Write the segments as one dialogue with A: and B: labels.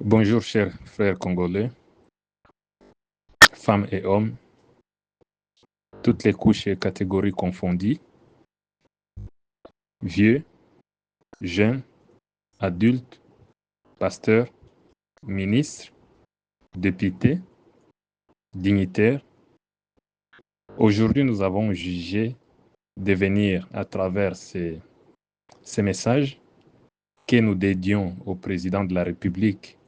A: Bonjour chers frères congolais, femmes et hommes, toutes les couches et catégories confondues, vieux, jeunes, adultes, pasteurs, ministres, députés, dignitaires. Aujourd'hui, nous avons jugé de venir à travers ces messages que nous dédions au président de la République,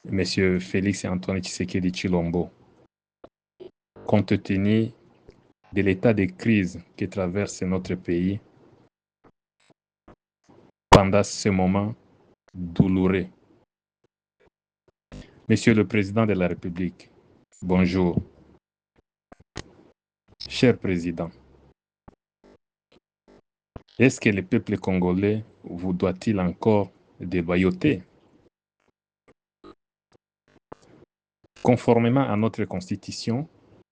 A: M. Félix Antoine Tshisekedi Tshilombo, compte tenu de l'état de crise que traverse notre pays pendant ce moment douloureux. Monsieur le Président de la République, bonjour. Cher Président, est-ce que le peuple congolais vous doit-il encore des loyautés? Conformément à notre Constitution,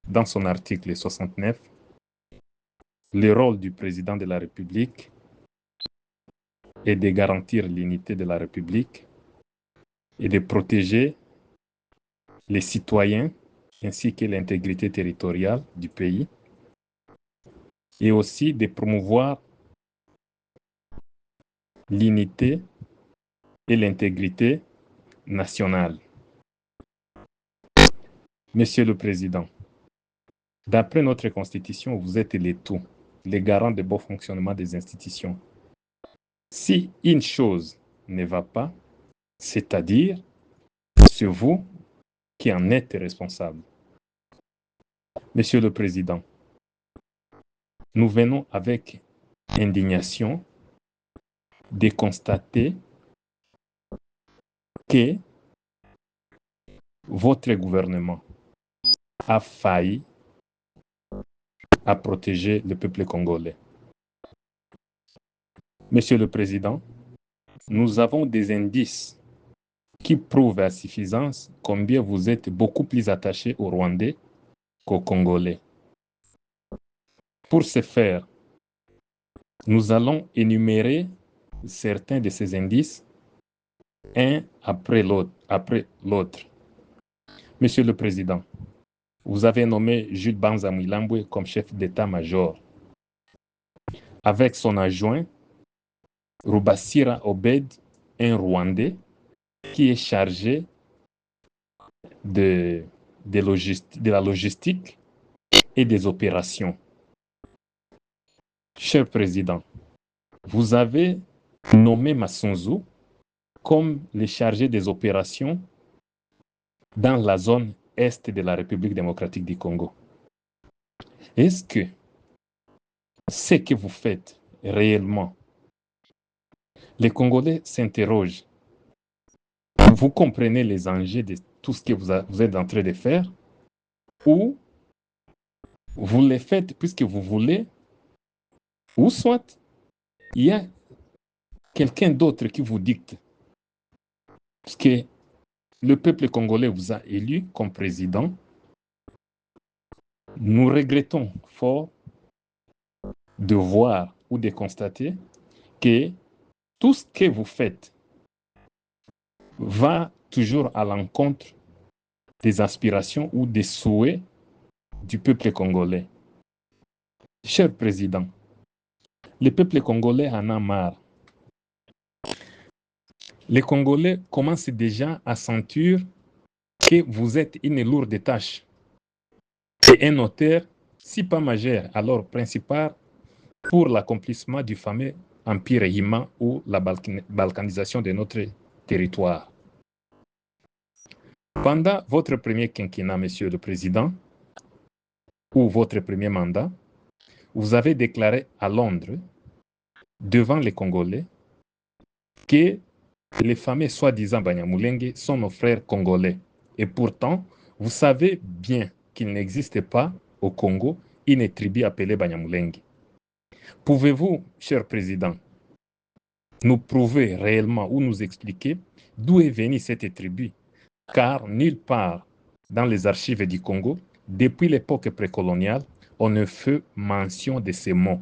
A: dans son article 69, le rôle du Président de la République est de garantir l'unité de la République et de protéger les citoyens ainsi que l'intégrité territoriale du pays et aussi de promouvoir l'unité et l'intégrité nationale. Monsieur le Président, d'après notre Constitution, vous êtes les tout, les garants de bon fonctionnement des institutions. Si une chose ne va pas, c'est-à-dire, c'est vous qui en êtes responsable. Monsieur le Président, nous venons avec indignation de constater que votre gouvernement a failli à protéger le peuple congolais. Monsieur le Président, nous avons des indices qui prouvent à suffisance combien vous êtes beaucoup plus attaché aux Rwandais qu'aux Congolais. Pour ce faire, nous allons énumérer certains de ces indices, un après l'autre. Monsieur le Président, vous avez nommé Jules Banza Mwilambwe comme chef d'état-major, avec son adjoint Rubasira Obed, un Rwandais, qui est chargé de la logistique et des opérations. Cher Président, vous avez nommé Massunzu comme le chargé des opérations dans la zone est de la République démocratique du Congo. Est-ce que ce que vous faites réellement, les Congolais s'interrogent, vous comprenez les enjeux de tout ce que vous êtes en train de faire, ou vous les faites puisque vous voulez, ou soit il y a quelqu'un d'autre qui vous dicte, parce que le peuple congolais vous a élu comme président. Nous regrettons fort de voir ou de constater que tout ce que vous faites va toujours à l'encontre des aspirations ou des souhaits du peuple congolais. Cher Président, le peuple congolais en a marre. Les Congolais commencent déjà à sentir que vous êtes une lourde tâche et un auteur, si pas majeur, alors principal pour l'accomplissement du fameux empire Yima ou la balkanisation de notre territoire. Pendant votre premier quinquennat, Monsieur le Président, ou votre premier mandat, vous avez déclaré à Londres, devant les Congolais, que les fameux soi-disant Banyamulenge sont nos frères congolais. Et pourtant, vous savez bien qu'il n'existe pas au Congo une tribu appelée Banyamulenge. Pouvez-vous, cher Président, nous prouver réellement ou nous expliquer d'où est venue cette tribu? Car nulle part dans les archives du Congo, depuis l'époque précoloniale, on ne fait mention de ces mots.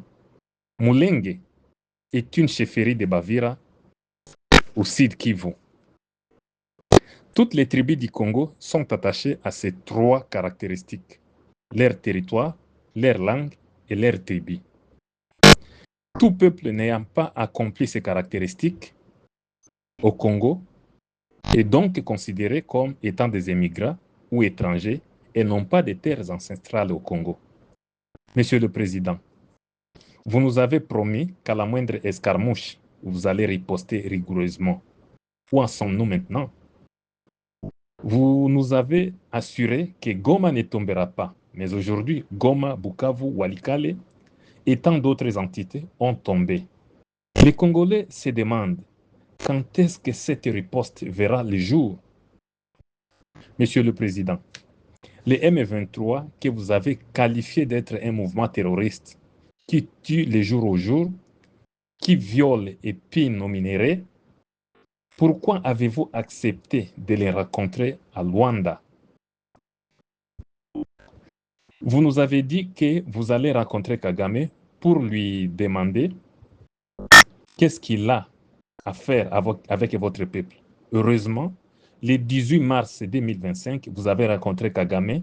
A: Mulenge est une chefferie de Bavira au Sud Kivu. Toutes les tribus du Congo sont attachées à ces trois caractéristiques: leur territoire, leur langue et leur tribu. Tout peuple n'ayant pas accompli ces caractéristiques au Congo est donc considéré comme étant des émigrants ou étrangers et n'ont pas de terres ancestrales au Congo. Monsieur le Président, vous nous avez promis qu'à la moindre escarmouche, vous allez riposter rigoureusement. Où en sommes-nous maintenant? Vous nous avez assuré que Goma ne tombera pas, mais aujourd'hui, Goma, Bukavu, Walikale et tant d'autres entités ont tombé. Les Congolais se demandent quand est-ce que cette riposte verra le jour? Monsieur le Président, les M23 que vous avez qualifiés d'être un mouvement terroriste qui tue les jours au jour, qui viole et pille nos minéraux, pourquoi avez-vous accepté de les rencontrer à Luanda? Vous nous avez dit que vous allez rencontrer Kagame pour lui demander qu'est-ce qu'il a à faire avec votre peuple. Heureusement, le 18 mars 2025, vous avez rencontré Kagame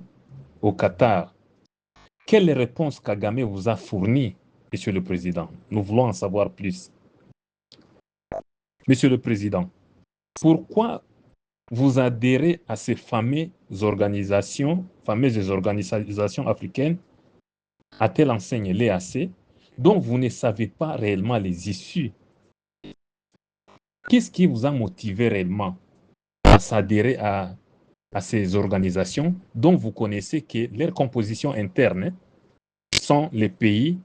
A: au Qatar. Quelle réponse Kagame vous a fournie, Monsieur le Président? Nous voulons en savoir plus. Monsieur le Président, pourquoi vous adhérez à ces fameuses organisations africaines, à telle enseigne l'EAC, dont vous ne savez pas réellement les issues? Qu'est-ce qui vous a motivé réellement à s'adhérer à ces organisations dont vous connaissez que leur composition interne sont les pays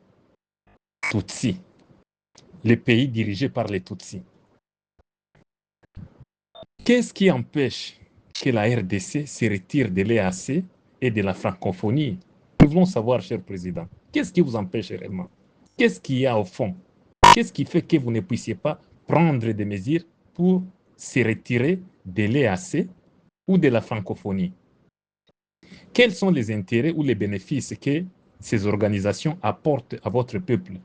A: Tutsis, les pays dirigés par les Tutsis? Qu'est-ce qui empêche que la RDC se retire de l'EAC et de la francophonie? Nous voulons savoir, cher Président, qu'est-ce qui vous empêche réellement? Qu'est-ce qu'il y a au fond? Qu'est-ce qui fait que vous ne puissiez pas prendre des mesures pour se retirer de l'EAC ou de la francophonie? Quels sont les intérêts ou les bénéfices que ces organisations apportent à votre peuple?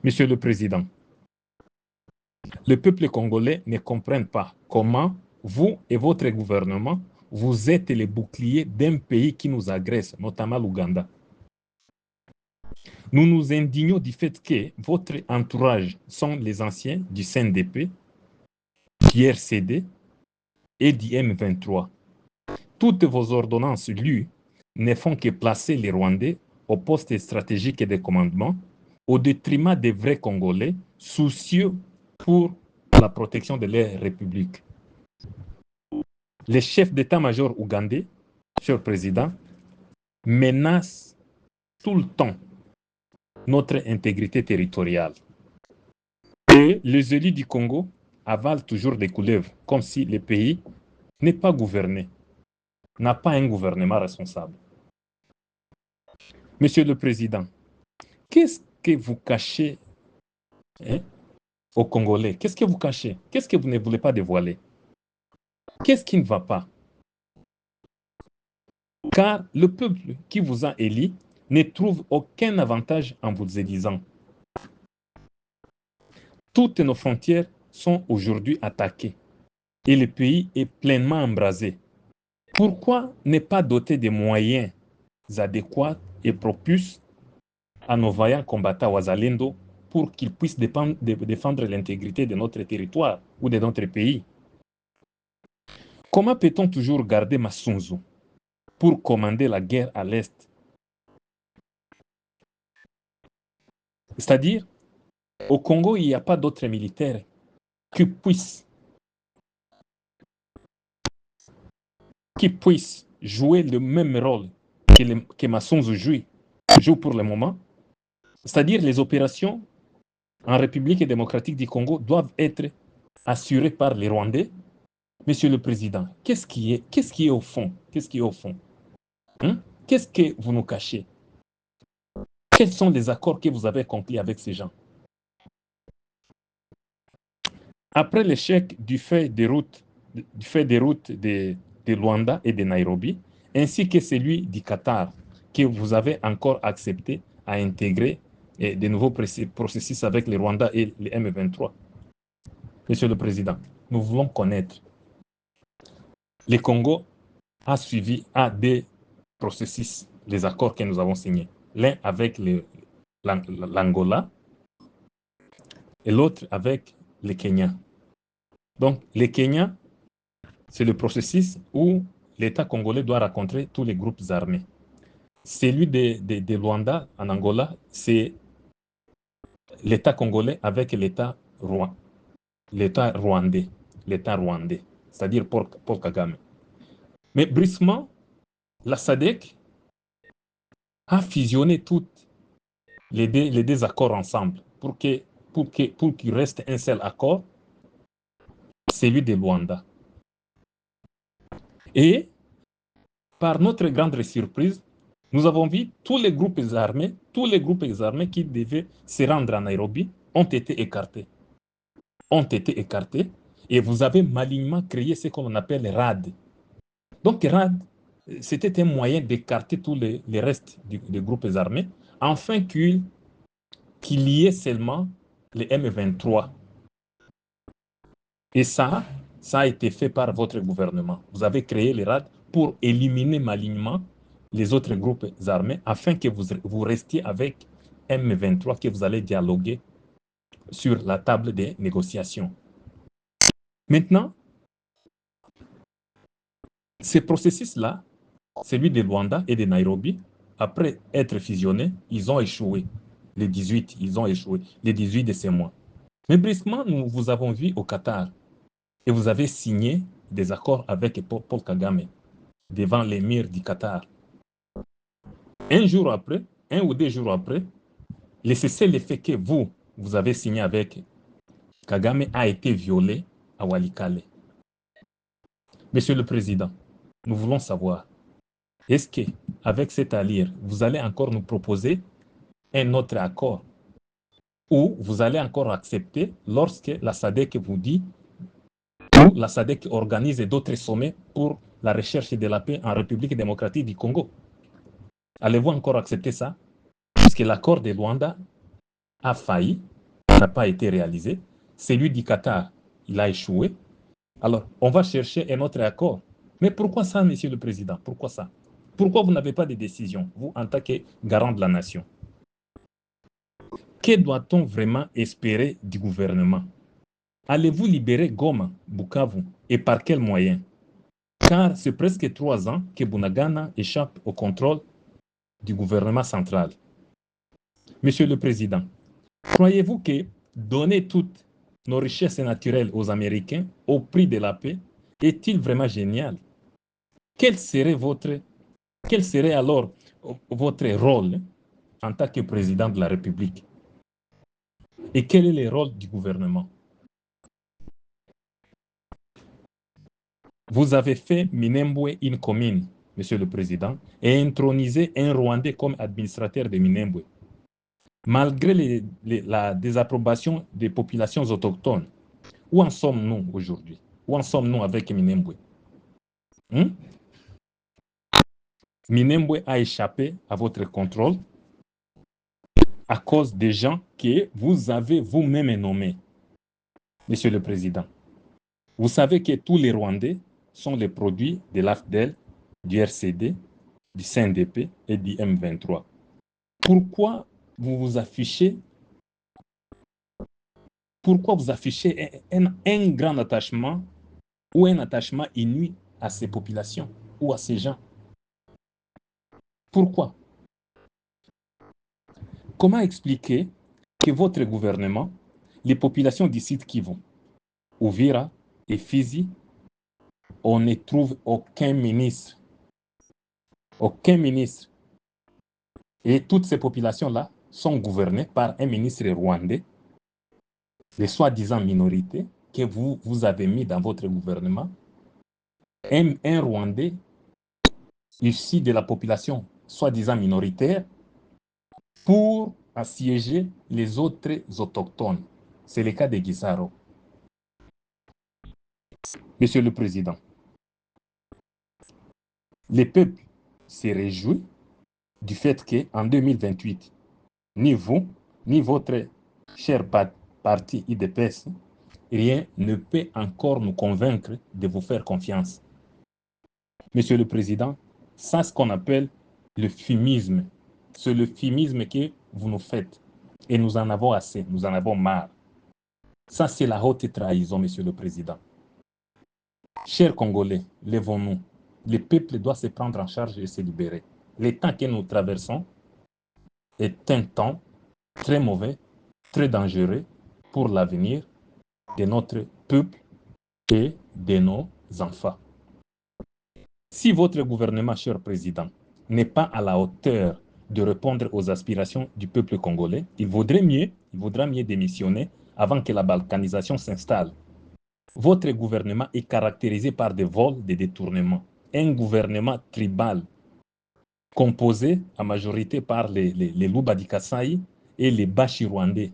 A: Monsieur le Président, le peuple congolais ne comprend pas comment vous et votre gouvernement, vous êtes les boucliers d'un pays qui nous agresse, notamment l'Ouganda. Nous nous indignons du fait que votre entourage sont les anciens du CNDP, du RCD et du M23. Toutes vos ordonnances lues ne font que placer les Rwandais au poste stratégique de commandement au détriment des vrais Congolais soucieux pour la protection de leur république. Les chefs d'état-major ougandais, cher Président, menacent tout le temps notre intégrité territoriale. Et les élus du Congo avalent toujours des couleuvres, comme si le pays n'est pas gouverné, n'a pas un gouvernement responsable. Monsieur le Président, qu'est-ce que vous cachez aux Congolais? Qu'est-ce que vous cachez? Qu'est-ce que vous ne voulez pas dévoiler? Qu'est-ce qui ne va pas? Car le peuple qui vous a élu ne trouve aucun avantage en vous élisant. Toutes nos frontières sont aujourd'hui attaquées et le pays est pleinement embrasé. Pourquoi ne pas doter des moyens adéquats et propices à nos vaillants combattants Wazalendo pour qu'ils puissent défendre l'intégrité de notre territoire ou de notre pays? Comment peut-on toujours garder Massunzu pour commander la guerre à l'Est? C'est-à-dire, au Congo, il n'y a pas d'autres militaires qui puissent jouer le même rôle que Massunzu joue pour le moment. C'est-à-dire, les opérations en République démocratique du Congo doivent être assurées par les Rwandais. Monsieur le Président, qu'est-ce qui est au fond? Qu'est-ce qui est au fond? Qu'est-ce que vous nous cachez? Quels sont les accords que vous avez conclus avec ces gens? Après l'échec du fait des routes de Luanda et de Nairobi, ainsi que celui du Qatar, que vous avez encore accepté à intégrer de nouveaux processus avec les Rwandais et les M23. Monsieur le Président, nous voulons connaître Le Congo a suivi des processus, les accords que nous avons signés. L'un avec l'Angola et l'autre avec le Kenya. Donc, le Kenya, c'est le processus où l'État congolais doit rencontrer tous les groupes armés. Celui de Luanda, en Angola, c'est l'État congolais avec l'État rwandais, c'est-à-dire Paul Kagame. Mais brusquement, la SADC a fusionné toutes les deux accords ensemble pour qu'il reste un seul accord, celui de Luanda. Et par notre grande surprise, nous avons vu tous les groupes armés qui devaient se rendre à Nairobi ont été écartés. Et vous avez malignement créé ce qu'on appelle RAD. Donc RAD, c'était un moyen d'écarter tous les restes des groupes armés, afin qu'il y ait seulement les M23. Et ça a été fait par votre gouvernement. Vous avez créé les RAD pour éliminer malignement les autres groupes armés, afin que vous restiez avec M23, que vous allez dialoguer sur la table des négociations. Maintenant, ces processus-là, celui de Luanda et de Nairobi, après être fusionnés, ils ont échoué. Les 18, ils ont échoué. Les 18 de ces mois. Mais brusquement, nous vous avons vu au Qatar et vous avez signé des accords avec Paul Kagame devant l'émir du Qatar. Un ou 2 jours après, le cessez-le-feu que vous avez signé avec Kagame a été violé à Walikale. Monsieur le Président, nous voulons savoir, est-ce qu'avec cette alliance, vous allez encore nous proposer un autre accord ou vous allez encore accepter lorsque la SADC vous dit ou la SADC organise d'autres sommets pour la recherche de la paix en République démocratique du Congo? Allez-vous encore accepter ça? Puisque l'accord de Luanda a failli, n'a pas été réalisé. Celui du Qatar, il a échoué. Alors, on va chercher un autre accord. Mais pourquoi ça, Monsieur le Président? Pourquoi ça? Pourquoi vous n'avez pas de décision, vous, en tant que garant de la nation? Que doit-on vraiment espérer du gouvernement? Allez-vous libérer Goma, Bukavu, et par quels moyens? Car c'est presque 3 ans que Bunagana échappe au contrôle du gouvernement central. Monsieur le Président, croyez-vous que donner toutes nos richesses naturelles aux Américains au prix de la paix est-il vraiment génial? Quel serait alors votre rôle en tant que président de la République? Et quel est le rôle du gouvernement? Vous avez fait Minembwe une commune, Monsieur le Président, et intronisé un Rwandais comme administrateur de Minembwe. Malgré la désapprobation des populations autochtones, où en sommes-nous aujourd'hui? Où en sommes-nous avec Minembwe? Minembwe a échappé à votre contrôle à cause des gens que vous avez vous-même nommés, Monsieur le Président. Vous savez que tous les Rwandais sont les produits de l'AFDEL, du RCD, du CNDP et du M23. Pourquoi vous affichez un grand attachement ou un attachement inouï à ces populations ou à ces gens? Pourquoi? Comment expliquer que votre gouvernement, les populations du site Kivu, Uvira et Fizi, on ne trouve aucun ministre? Aucun ministre. Et toutes ces populations-là sont gouvernées par un ministre rwandais, les soi-disant minorités que vous avez mis dans votre gouvernement, un Rwandais issu de la population soi-disant minoritaire pour assiéger les autres autochtones. C'est le cas de Gisaro. Monsieur le Président, le peuple se réjouit du fait qu'en 2028, ni vous, ni votre cher parti IDPS, rien ne peut encore nous convaincre de vous faire confiance. Monsieur le Président, ça, c'est ce qu'on appelle le fumisme. C'est le fumisme que vous nous faites. Et nous en avons assez, nous en avons marre. Ça, c'est la haute trahison, Monsieur le Président. Chers Congolais, lèvons-nous. Le peuple doit se prendre en charge et se libérer. Le temps que nous traversons est un temps très mauvais, très dangereux pour l'avenir de notre peuple et de nos enfants. Si votre gouvernement, cher président, n'est pas à la hauteur de répondre aux aspirations du peuple congolais, il vaudra mieux démissionner avant que la balkanisation s'installe. Votre gouvernement est caractérisé par des vols, des détournements. Un gouvernement tribal composé à majorité par les Luba di Kasai et les Bashi rwandais.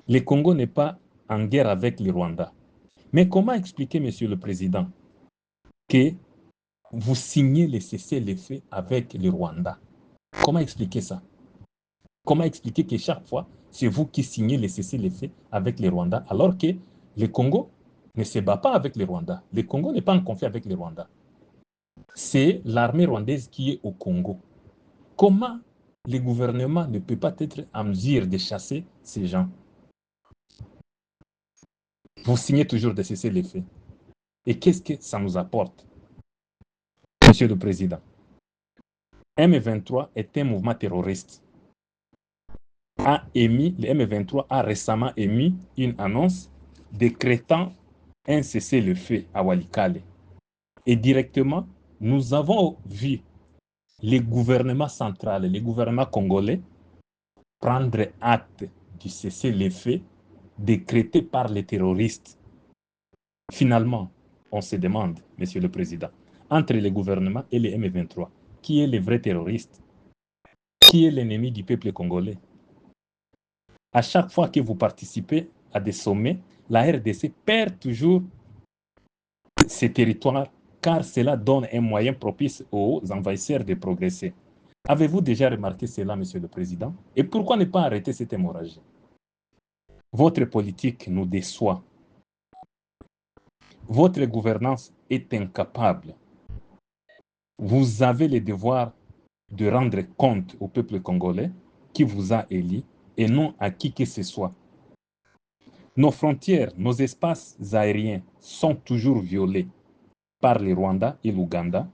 A: Le Congo n'est pas en guerre avec le Rwanda. Mais comment expliquer, Monsieur le Président, que vous signez les cessez-le-feu avec le Rwanda? Comment expliquer ça? Comment expliquer que chaque fois, c'est vous qui signez les cessez-le-feu avec le Rwanda, alors que le Congo ne se bat pas avec le Rwanda. Le Congo n'est pas en conflit avec le Rwanda. C'est l'armée rwandaise qui est au Congo. Comment le gouvernement ne peut pas être en mesure de chasser ces gens? Vous signez toujours des cessez-le-feu. Et qu'est-ce que ça nous apporte, Monsieur le Président? M23 est un mouvement terroriste. Le M23 a récemment émis une annonce décrétant un cessez-le-feu à Walikale. Et directement, nous avons vu les gouvernements centrales, les gouvernements congolais prendre acte du cessez-le-feu décrété par les terroristes. Finalement, on se demande, Monsieur le Président, entre les gouvernements et les M23, qui est le vrai terroriste? Qui est l'ennemi du peuple congolais? À chaque fois que vous participez à des sommets, la RDC perd toujours ses territoires car cela donne un moyen propice aux envahisseurs de progresser. Avez-vous déjà remarqué cela, Monsieur le Président? Et pourquoi ne pas arrêter cette hémorragie? Votre politique nous déçoit. Votre gouvernance est incapable. Vous avez le devoir de rendre compte au peuple congolais qui vous a élu et non à qui que ce soit. Nos frontières, nos espaces aériens sont toujours violés par le Rwanda et l'Ouganda.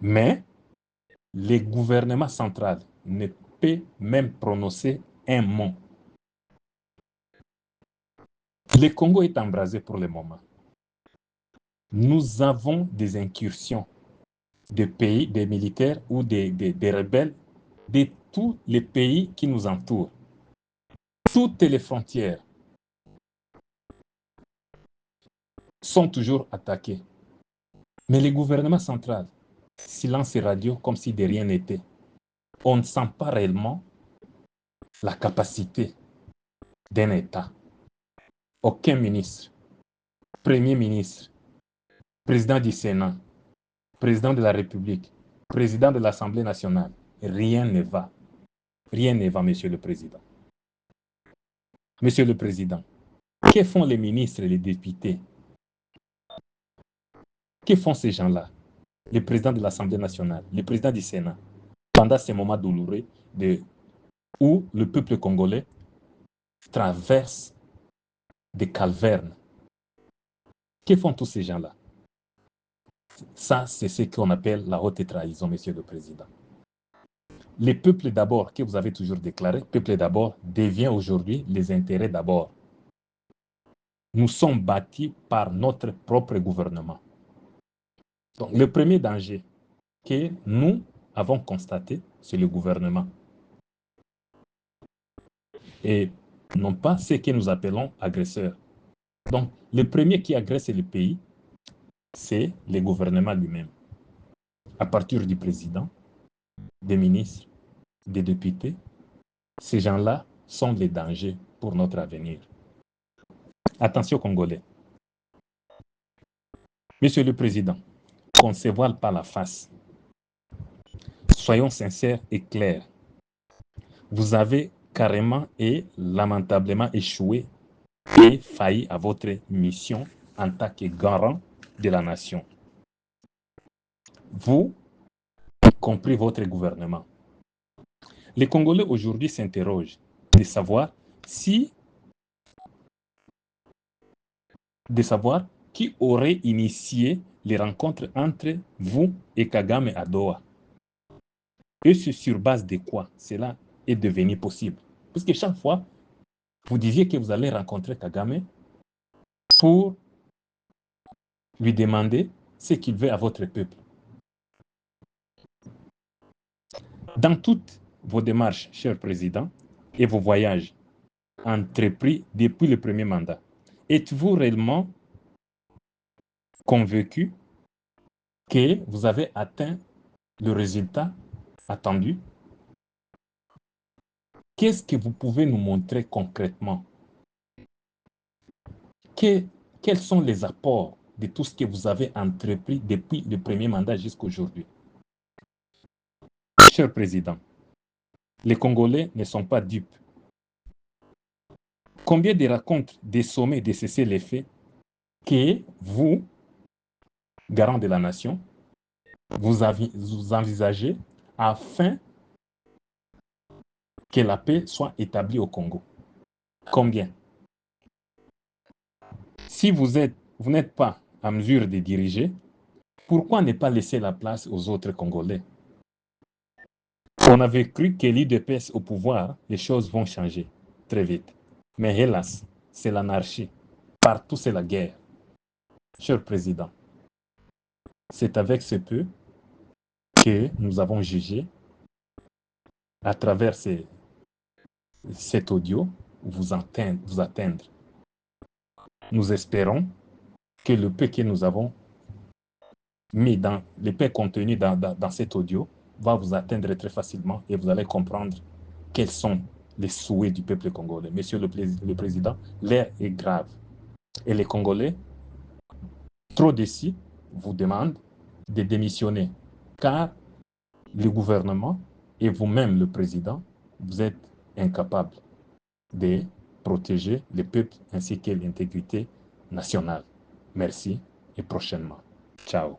A: Mais le gouvernement central ne peut même prononcer un mot. Le Congo est embrasé pour le moment. Nous avons des incursions de pays, des militaires ou des rebelles de tous les pays qui nous entourent. Toutes les frontières sont toujours attaquées. Mais le gouvernement central, silence radio comme si de rien n'était. On ne sent pas réellement la capacité d'un État. Aucun ministre, premier ministre, président du Sénat, président de la République, président de l'Assemblée nationale, rien ne va. Rien ne va, Monsieur le Président. Monsieur le Président, que font les ministres et les députés? Que font ces gens-là? Le président de l'Assemblée nationale, le président du Sénat, pendant ces moments douloureux où le peuple congolais traverse des calvaires. Que font tous ces gens-là? Ça, c'est ce qu'on appelle la haute trahison, Monsieur le Président. Le peuple d'abord, que vous avez toujours déclaré, peuple d'abord, devient aujourd'hui les intérêts d'abord. Nous sommes bâtis par notre propre gouvernement. Donc, le premier danger que nous avons constaté, c'est le gouvernement. Et non pas ce que nous appelons agresseurs. Donc, le premier qui agresse le pays, c'est le gouvernement lui-même. À partir du président, des ministres, des députés, ces gens-là sont les dangers pour notre avenir. Attention Congolais. Monsieur le Président, qu'on ne se voile pas la face. Soyons sincères et clairs. Vous avez carrément et lamentablement échoué et failli à votre mission en tant que garant de la nation. Vous, y compris votre gouvernement. Les Congolais aujourd'hui s'interrogent de savoir qui aurait initié les rencontres entre vous et Kagame à Doha. Et c'est sur base de quoi cela est devenu possible. Parce que chaque fois, vous disiez que vous allez rencontrer Kagame pour lui demander ce qu'il veut à votre peuple. Dans toutes vos démarches, cher président, et vos voyages entrepris depuis le premier mandat, êtes-vous réellement convaincu que vous avez atteint le résultat attendu? Qu'est-ce que vous pouvez nous montrer concrètement? Quels sont les apports de tout ce que vous avez entrepris depuis le premier mandat jusqu'à aujourd'hui? Cher président, les Congolais ne sont pas dupes. Combien de rencontres, des sommets, de cessez-les-feux que vous, garant de la nation, vous envisagez afin que la paix soit établie au Congo? Combien? Si vous n'êtes pas en mesure de diriger, pourquoi ne pas laisser la place aux autres Congolais? On avait cru que l'UDPS au pouvoir, les choses vont changer très vite. Mais hélas, c'est l'anarchie. Partout, c'est la guerre. Cher président, c'est avec ce peu que nous avons jugé, à travers cet audio, vous atteindre. Nous espérons que le peu que nous avons mis dans le peu contenu dans cet audio va vous atteindre très facilement et vous allez comprendre quels sont les souhaits du peuple congolais. Monsieur le Président, l'air est grave. Et les Congolais, trop déçus, vous demandent de démissionner. Car le gouvernement et vous-même, le Président, vous êtes incapables de protéger le peuple ainsi que l'intégrité nationale. Merci et prochainement. Ciao.